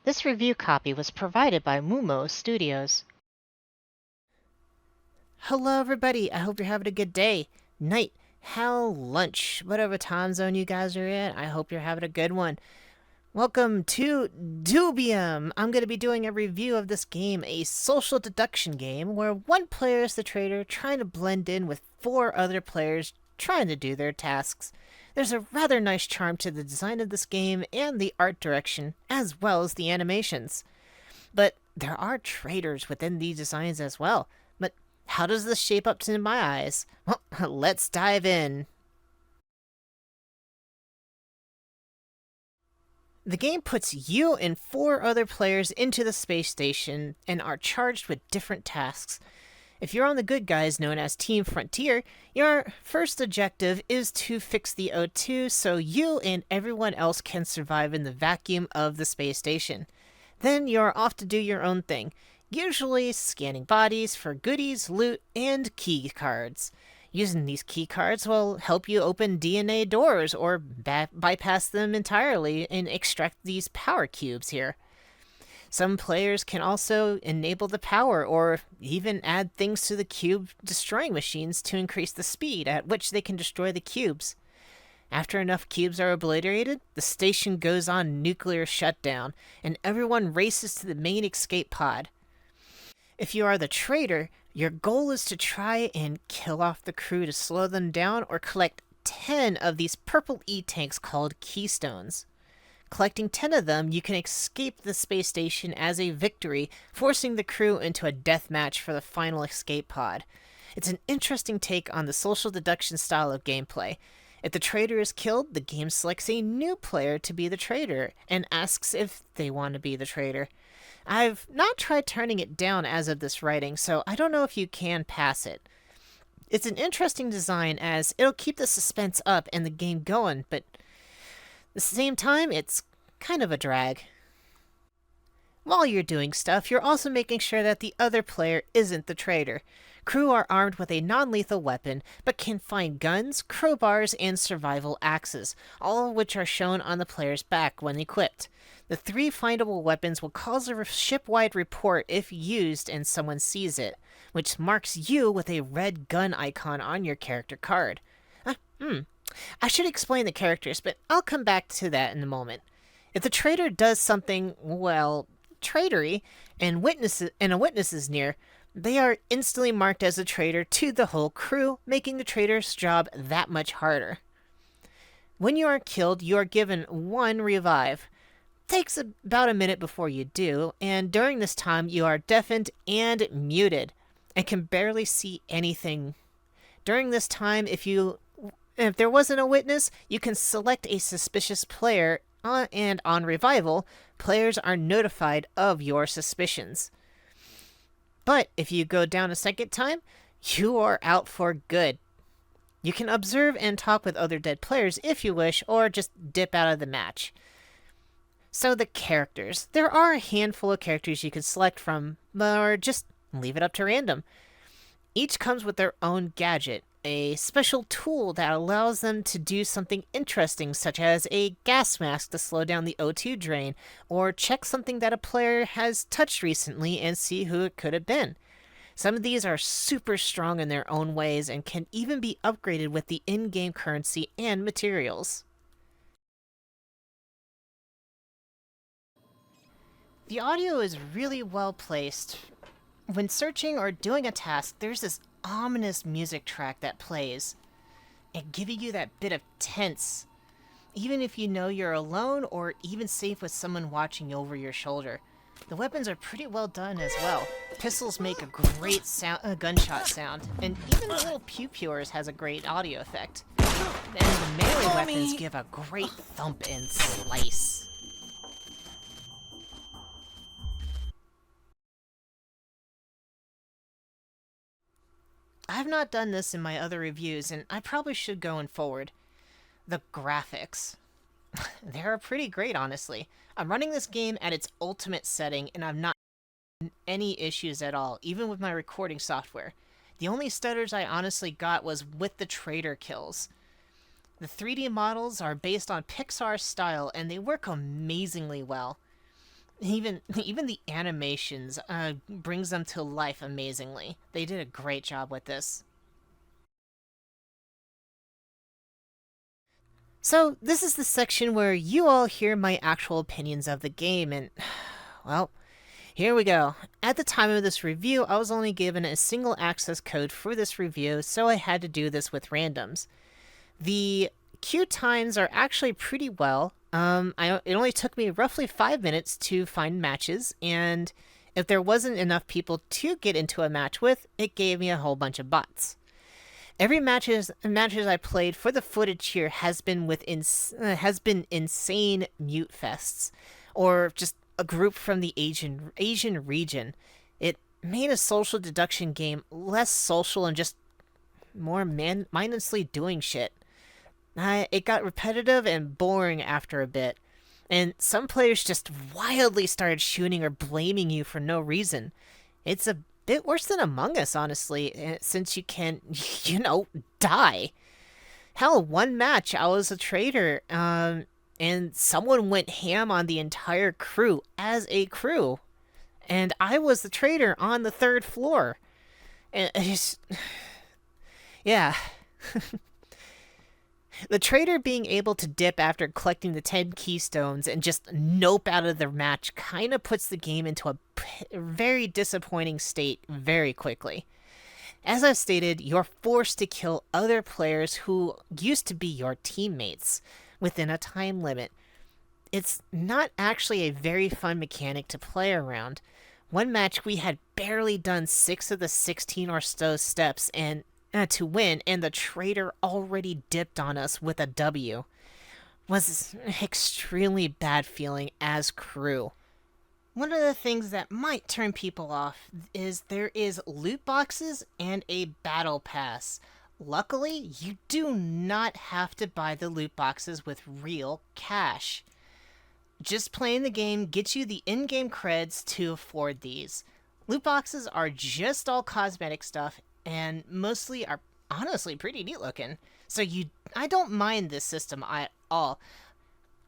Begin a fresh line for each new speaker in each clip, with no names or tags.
This review copy was provided by Mumo Studios.
Hello, everybody. I hope you're having a good day, night, hell, lunch, whatever time zone you guys are in. I hope you're having a good one. Welcome to DUBIUM. I'm going to be doing a review of this game, a social deduction game where one player is the traitor trying to blend in with four other players trying to do their tasks. There's a rather nice charm to the design of this game and the art direction, as well as the animations. But there are traitors within these designs as well. But how does this shape up to my eyes? Well, let's dive in. The game puts you and four other players into the space station and are charged with different tasks. If you're on the good guys known as Team Frontier, your first objective is to fix the O2 so you and everyone else can survive in the vacuum of the space station. Then you're off to do your own thing, usually scanning bodies for goodies, loot, and key cards. Using these key cards will help you open DNA doors or bypass them entirely and extract these power cubes here. Some players can also enable the power or even add things to the cube destroying machines to increase the speed at which they can destroy the cubes. After enough cubes are obliterated, the station goes on nuclear shutdown, and everyone races to the main escape pod. If you are the traitor, your goal is to try and kill off the crew to slow them down or collect 10 of these purple E-tanks called keystones. Collecting 10 of them, you can escape the space station as a victory, forcing the crew into a death match for the final escape pod. It's an interesting take on the social deduction style of gameplay. If the traitor is killed, the game selects a new player to be the traitor and asks if they want to be the traitor. I've not tried turning it down as of this writing, so I don't know if you can pass it. It's an interesting design as it'll keep the suspense up and the game going, but at the same time, it's kind of a drag. While you're doing stuff, you're also making sure that the other player isn't the traitor. Crew are armed with a non-lethal weapon, but can find guns, crowbars, and survival axes, all of which are shown on the player's back when equipped. The three findable weapons will cause a ship-wide report if used and someone sees it, which marks you with a red gun icon on your character card. I should explain the characters, but I'll come back to that in a moment. If the traitor does something, well, traitory, and a witness is near, they are instantly marked as a traitor to the whole crew, making the traitor's job that much harder. When you are killed, you are given one revive. Takes about a minute before you do, and during this time you are deafened and muted, and can barely see anything. During this time, if there wasn't a witness, you can select a suspicious player, and on revival, players are notified of your suspicions. But if you go down a second time, you are out for good. You can observe and talk with other dead players if you wish, or just dip out of the match. So the characters. There are a handful of characters you can select from, or just leave it up to random. Each comes with their own gadget, a special tool that allows them to do something interesting, such as a gas mask to slow down the O2 drain, or check something that a player has touched recently and see who it could have been. Some of these are super strong in their own ways and can even be upgraded with the in-game currency and materials. The audio is really well placed. When searching or doing a task, there's this ominous music track that plays, and giving you that bit of tense, even if you know you're alone or even safe with someone watching over your shoulder. The weapons are pretty well done as well. Pistols make a great gunshot sound, and even the little pew-pewers has a great audio effect. And the melee weapons give a great thump and slice. I've not done this in my other reviews, and I probably should going forward. The graphics. They're pretty great, honestly. I'm running this game at its ultimate setting, and I've not had any issues at all, even with my recording software. The only stutters I honestly got was with the traitor kills. The 3D models are based on Pixar style, and they work amazingly well. Even the animations brings them to life amazingly. They did a great job with this. So, this is the section where you all hear my actual opinions of the game, and, well, here we go. At the time of this review, I was only given a single access code for this review, so I had to do this with randoms. The queue times are actually pretty well. It only took me roughly 5 minutes to find matches, and if there wasn't enough people to get into a match with, it gave me a whole bunch of bots. Every matches I played for the footage here has been insane mute fests, or just a group from the Asian region. It made a social deduction game less social and just more mindlessly doing shit. It got repetitive and boring after a bit, and some players just wildly started shooting or blaming you for no reason. It's a bit worse than Among Us, honestly, since you can, die. Hell, one match, I was a traitor, and someone went ham on the entire crew as a crew, and I was the traitor on the third floor. And yeah. The traitor being able to dip after collecting the 10 keystones and just nope out of the match kind of puts the game into a very disappointing state very quickly. As I've stated, you're forced to kill other players who used to be your teammates within a time limit. It's not actually a very fun mechanic to play around. One match we had barely done 6 of the 16 or so steps and to win, and the traitor already dipped on us with a W. Was an extremely bad feeling as crew. One of the things that might turn people off is there is loot boxes and a battle pass. Luckily, you do not have to buy the loot boxes with real cash. Just playing the game gets you the in-game creds to afford these. Loot boxes are just all cosmetic stuff and mostly are honestly pretty neat looking. So I don't mind this system at all.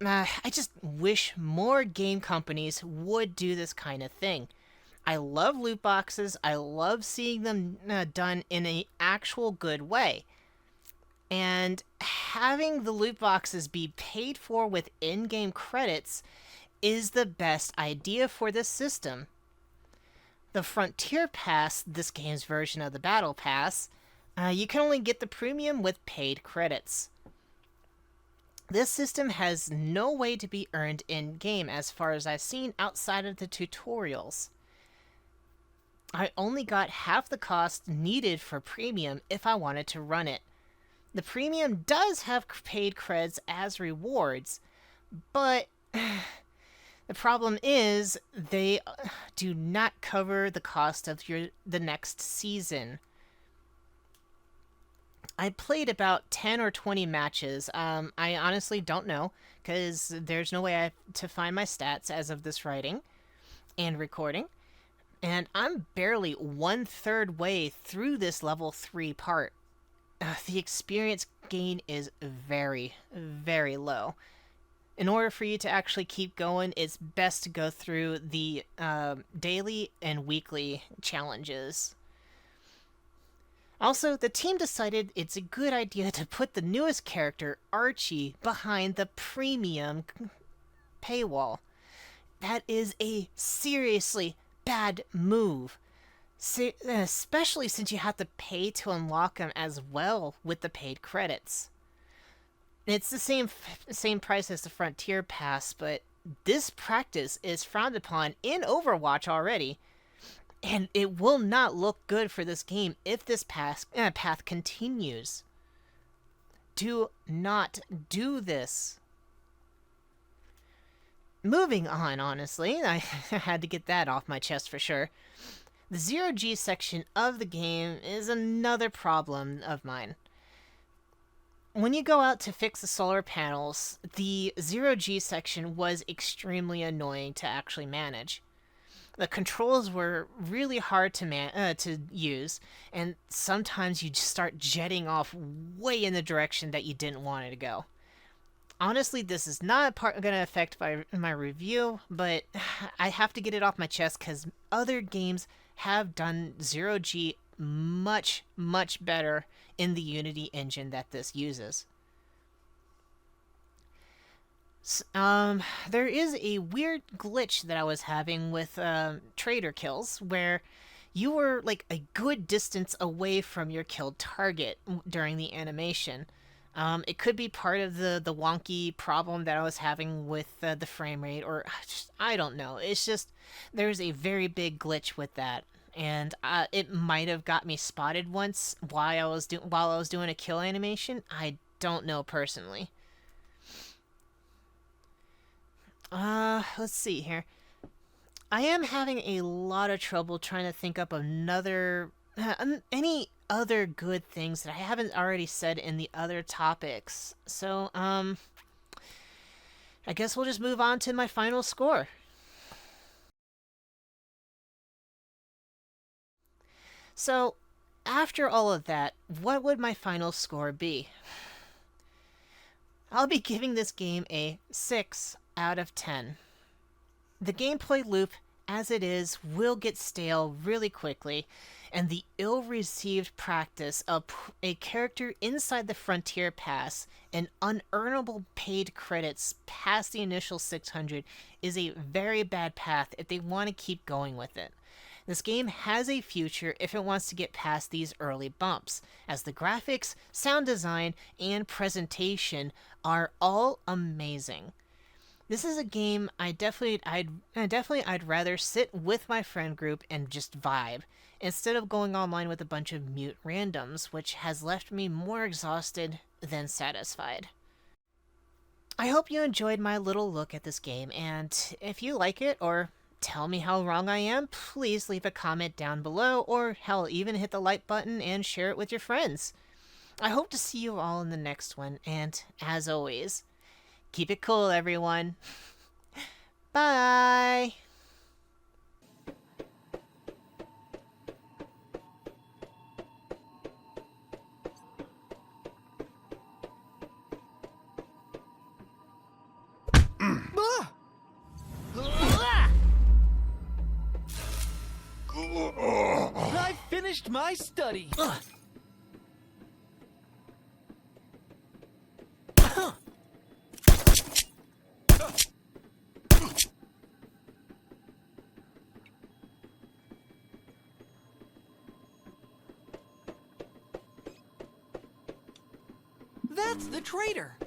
I just wish more game companies would do this kind of thing. I love loot boxes. I love seeing them done in an actual good way. And having the loot boxes be paid for with in-game credits is the best idea for this system. The Frontier Pass, this game's version of the Battle Pass, you can only get the premium with paid credits. This system has no way to be earned in-game as far as I've seen outside of the tutorials. I only got half the cost needed for premium if I wanted to run it. The premium does have paid creds as rewards, but the problem is they do not cover the cost of the next season. I played about 10 or 20 matches. I honestly don't know, because there's no way to find my stats as of this writing and recording. And I'm barely 1/3 way through this level 3 part. The experience gain is very, very low. In order for you to actually keep going, it's best to go through the daily and weekly challenges. Also, the team decided it's a good idea to put the newest character, Archie, behind the premium paywall. That is a seriously bad move. Especially since you have to pay to unlock them as well with the paid credits. It's the same price as the Frontier Pass, but this practice is frowned upon in Overwatch already, and it will not look good for this game if this path continues. Do not do this. Moving on, honestly, I had to get that off my chest for sure. The 0G section of the game is another problem of mine. When you go out to fix the solar panels, the 0G section was extremely annoying to actually manage. The controls were really hard to use, and sometimes you just start jetting off way in the direction that you didn't want it to go. Honestly, this is not going to affect my review, but I have to get it off my chest because other games have done Zero G much, much better in the Unity engine that this uses. There is a weird glitch that I was having with traitor kills where you were like a good distance away from your killed target during the animation. It could be part of the wonky problem that I was having with the frame rate, or just, I don't know. It's just there's a very big glitch with that, and it might have got me spotted once while I was doing a kill animation. I don't know personally. Let's see here. I am having a lot of trouble trying to think up any other good things that I haven't already said in the other topics. So, I guess we'll just move on to my final score. So, after all of that, what would my final score be? I'll be giving this game a 6 out of 10. The gameplay loop, as it is, will get stale really quickly, and the ill-received practice of a character inside the Frontier Pass and unearnable paid credits past the initial 600 is a very bad path if they want to keep going with it. This game has a future if it wants to get past these early bumps, as the graphics, sound design, and presentation are all amazing. This is a game I'd rather sit with my friend group and just vibe, instead of going online with a bunch of mute randoms, which has left me more exhausted than satisfied. I hope you enjoyed my little look at this game, and if you like it, or tell me how wrong I am, please leave a comment down below, or hell, even hit the like button and share it with your friends. I hope to see you all in the next one, and as always, keep it cool, everyone. Bye!
I finished my study. That's the traitor.